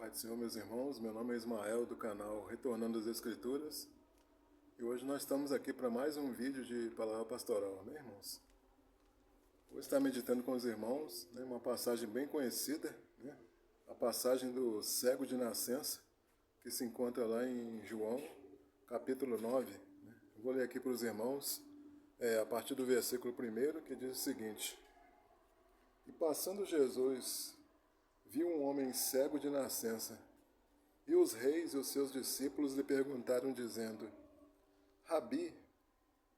Pai do Senhor, meus irmãos, meu nome é Ismael, do canal Retornando às Escrituras, e hoje nós estamos aqui para mais um vídeo de palavra pastoral, né, irmãos? Hoje está meditando com os irmãos, né, uma passagem bem conhecida, né, a passagem do cego de nascença, que se encontra lá em João, capítulo 9. Né? Eu vou ler aqui para os irmãos, a partir do versículo 1, que diz o seguinte: E passando Jesus viu um homem cego de nascença, e os reis e os seus discípulos lhe perguntaram, dizendo: Rabi,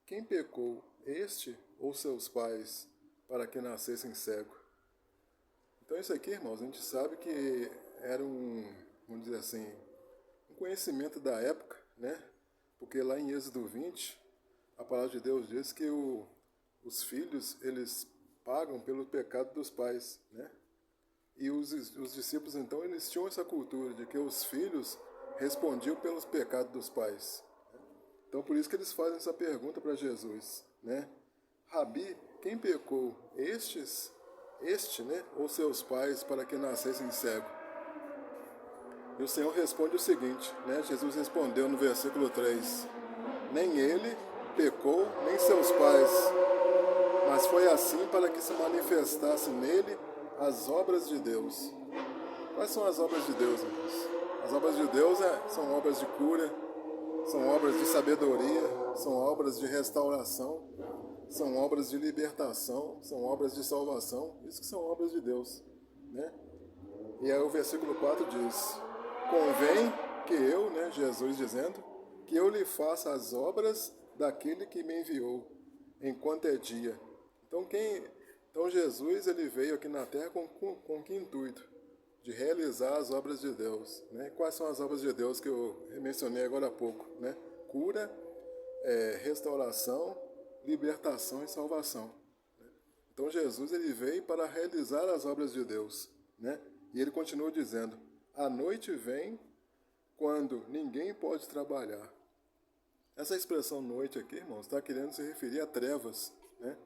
quem pecou, este ou seus pais, para que nascessem cego? Então isso aqui, irmãos, a gente sabe que era vamos dizer assim, um conhecimento da época, né? Porque lá em Êxodo 20, a palavra de Deus diz que os filhos, eles pagam pelo pecado dos pais, né? E os discípulos, então, eles tinham essa cultura de que os filhos respondiam pelos pecados dos pais. Então, por isso que eles fazem essa pergunta para Jesus, né? Rabi, quem pecou? Este, né? Ou seus pais, para que nascessem cego? E o Senhor responde o seguinte, né? Jesus respondeu no versículo 3: Nem ele pecou, nem seus pais, mas foi assim para que se manifestasse nele as obras de Deus. Quais são as obras de Deus, irmãos? As obras de Deus são obras de cura, são obras de sabedoria, são obras de restauração, são obras de libertação, são obras de salvação. Isso que são obras de Deus, né? E aí o versículo 4 diz: Convém que eu, né, Jesus dizendo, que eu lhe faça as obras daquele que me enviou, enquanto é dia. Então Jesus, ele veio aqui na terra com que intuito? De realizar as obras de Deus, né? Quais são as obras de Deus que eu mencionei agora há pouco, né? Cura, restauração, libertação e salvação. Então Jesus, ele veio para realizar as obras de Deus, né? E ele continua dizendo: a noite vem quando ninguém pode trabalhar. Essa expressão noite aqui, irmãos, está querendo se referir a trevas, né?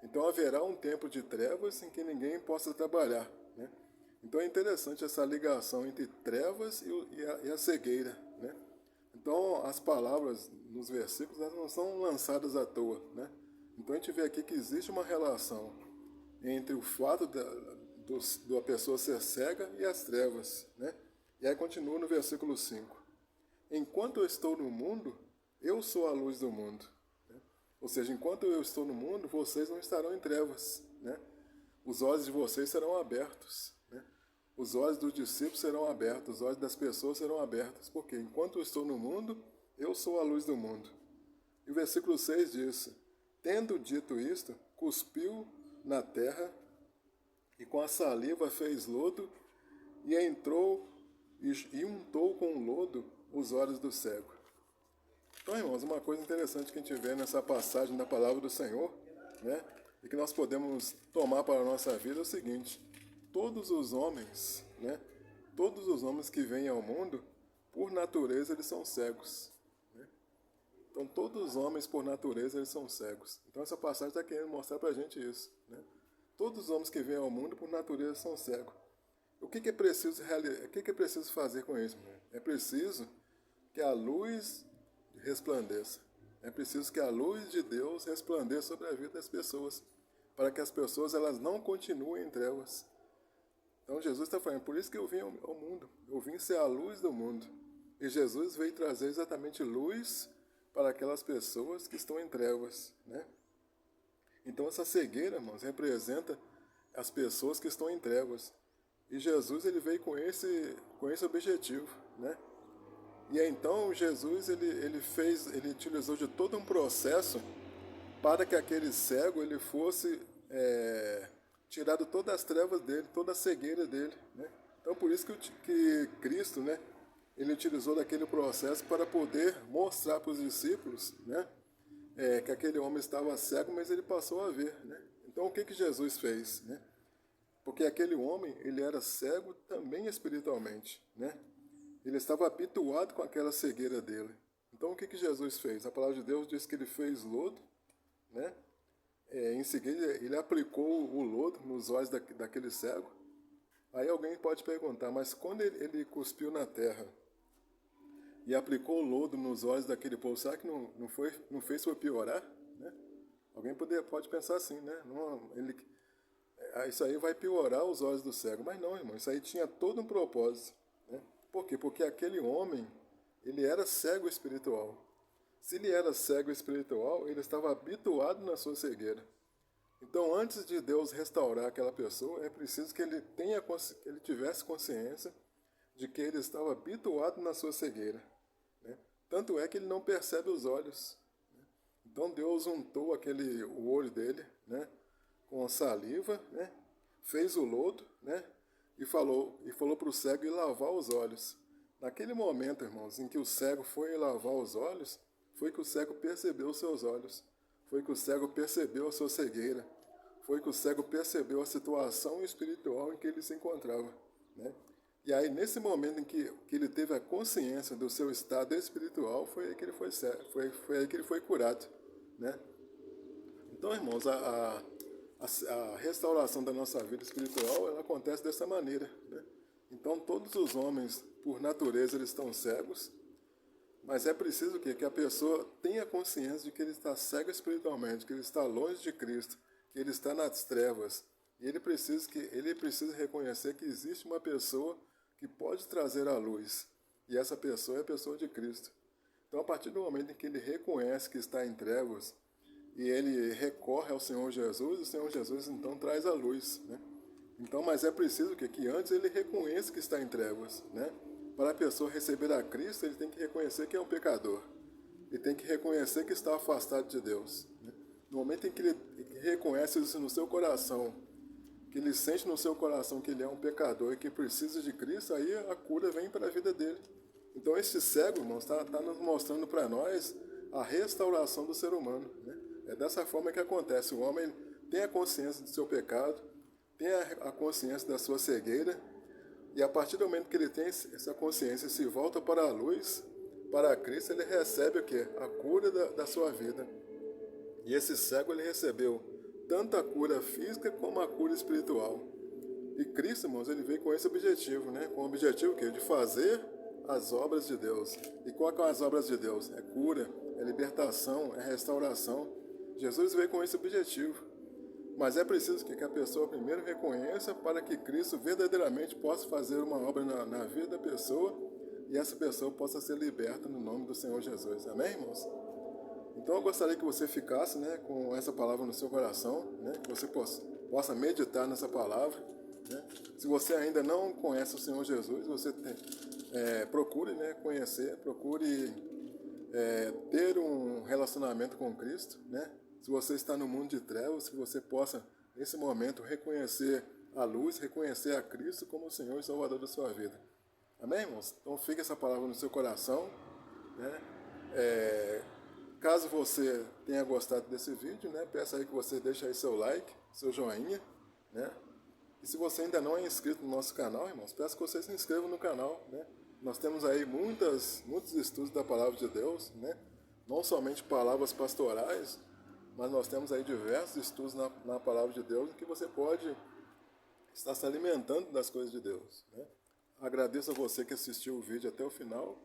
Então haverá um tempo de trevas em que ninguém possa trabalhar, né? Então é interessante essa ligação entre trevas e a cegueira, né? Então as palavras nos versículos, elas não são lançadas à toa, né? Então a gente vê aqui que existe uma relação entre o fato da pessoa ser cega e as trevas, né? E aí continua no versículo 5: Enquanto eu estou no mundo, eu sou a luz do mundo. Ou seja, enquanto eu estou no mundo, vocês não estarão em trevas, né? Os olhos de vocês serão abertos, né? Os olhos dos discípulos serão abertos, os olhos das pessoas serão abertos, porque enquanto eu estou no mundo, eu sou a luz do mundo. E o versículo 6 diz: Tendo dito isto, cuspiu na terra e com a saliva fez lodo e entrou e untou com lodo os olhos do cego. Então, irmãos, uma coisa interessante que a gente vê nessa passagem da palavra do Senhor, né, e que nós podemos tomar para a nossa vida é o seguinte: todos os homens, né, todos os homens que vêm ao mundo, por natureza, eles são cegos, né? Então, todos os homens, por natureza, eles são cegos. Então, essa passagem está querendo mostrar para a gente isso, né? Todos os homens que vêm ao mundo, por natureza, são cegos. O que é preciso fazer com isso? É preciso que a luz resplandeça. É preciso que a luz de Deus resplandeça sobre a vida das pessoas, para que as pessoas elas não continuem em trevas. Então Jesus está falando: por isso que eu vim ao mundo. Eu vim ser a luz do mundo. E Jesus veio trazer exatamente luz para aquelas pessoas que estão em trevas, né? Então essa cegueira, irmãos, representa as pessoas que estão em trevas. E Jesus, ele veio com esse objetivo, né? E aí, então Jesus, ele utilizou de todo um processo para que aquele cego ele fosse tirado todas as trevas dele, toda a cegueira dele, né? Então por isso que Cristo, né, ele utilizou daquele processo para poder mostrar para os discípulos, né, que aquele homem estava cego, mas ele passou a ver, né? Então o que Jesus fez, né? Porque aquele homem, ele era cego também espiritualmente, né? Ele estava habituado com aquela cegueira dele. Então o que Jesus fez? A palavra de Deus diz que ele fez lodo, né? Em seguida ele aplicou o lodo nos olhos daquele cego. Aí alguém pode perguntar, mas quando ele cuspiu na terra e aplicou o lodo nos olhos daquele povo, será que não fez para piorar? Né? Alguém pode pensar assim, né? Isso aí vai piorar os olhos do cego. Mas não, irmão, isso aí tinha todo um propósito. Né? Por quê? Porque aquele homem, ele era cego espiritual. Se ele era cego espiritual, ele estava habituado na sua cegueira. Então, antes de Deus restaurar aquela pessoa, é preciso que ele tivesse consciência de que ele estava habituado na sua cegueira. Né? Tanto é que ele não percebe os olhos. Né? Então, Deus untou o olho dele, né, com saliva, né, fez o lodo, né, e falou para o cego ir lavar os olhos. Naquele momento, irmãos, em que o cego foi lavar os olhos, foi que o cego percebeu os seus olhos. Foi que o cego percebeu a sua cegueira. Foi que o cego percebeu a situação espiritual em que ele se encontrava. Né? E aí, nesse momento em que ele teve a consciência do seu estado espiritual, foi aí que ele foi aí que ele foi curado. Né? Então, irmãos, a restauração da nossa vida espiritual, ela acontece dessa maneira. Né? Então, todos os homens, por natureza, eles estão cegos, mas é preciso que a pessoa tenha consciência de que ele está cego espiritualmente, que ele está longe de Cristo, que ele está nas trevas. E ele precisa reconhecer que existe uma pessoa que pode trazer a luz. E essa pessoa é a pessoa de Cristo. Então, a partir do momento em que ele reconhece que está em trevas, e ele recorre ao Senhor Jesus, o Senhor Jesus então traz a luz. Né? Então, mas é preciso que antes ele reconheça que está em trevas. Né? Para a pessoa receber a Cristo, ele tem que reconhecer que é um pecador. Ele tem que reconhecer que está afastado de Deus. Né? No momento em que ele reconhece isso no seu coração, que ele sente no seu coração que ele é um pecador e que precisa de Cristo, aí a cura vem para a vida dele. Então esse cego, irmãos, está nos mostrando para nós a restauração do ser humano. Né? É dessa forma que acontece. O homem tem a consciência do seu pecado, tem a consciência da sua cegueira, e a partir do momento que ele tem essa consciência e se volta para a luz, para Cristo, ele recebe o quê? A cura da sua vida. E esse cego, ele recebeu tanto a cura física como a cura espiritual. E Cristo, irmãos, ele veio com esse objetivo, né? Com o objetivo de fazer as obras de Deus. E qual são as obras de Deus? É cura, é libertação, é restauração. Jesus veio com esse objetivo. Mas é preciso que a pessoa primeiro reconheça para que Cristo verdadeiramente possa fazer uma obra na vida da pessoa e essa pessoa possa ser liberta no nome do Senhor Jesus. Amém, irmãos? Então eu gostaria que você ficasse, né, com essa palavra no seu coração, né, que você possa meditar nessa palavra. Né? Se você ainda não conhece o Senhor Jesus, você procure, né, conhecer, procure ter um relacionamento com Cristo. Né? Se você está no mundo de trevas, que você possa, nesse momento, reconhecer a luz, reconhecer a Cristo como o Senhor e Salvador da sua vida. Amém, irmãos? Então fique essa palavra no seu coração. Né? Caso você tenha gostado desse vídeo, né, peço aí que você deixe aí seu like, seu joinha, né? E se você ainda não é inscrito no nosso canal, irmãos, peço que você se inscreva no canal, né? Nós temos aí muitos estudos da Palavra de Deus, né? Não somente palavras pastorais, mas nós temos aí diversos estudos na Palavra de Deus em que você pode estar se alimentando das coisas de Deus, né? Agradeço a você que assistiu o vídeo até o final.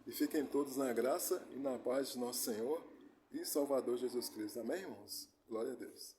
E fiquem todos na graça e na paz de nosso Senhor e Salvador Jesus Cristo. Amém, irmãos? Glória a Deus.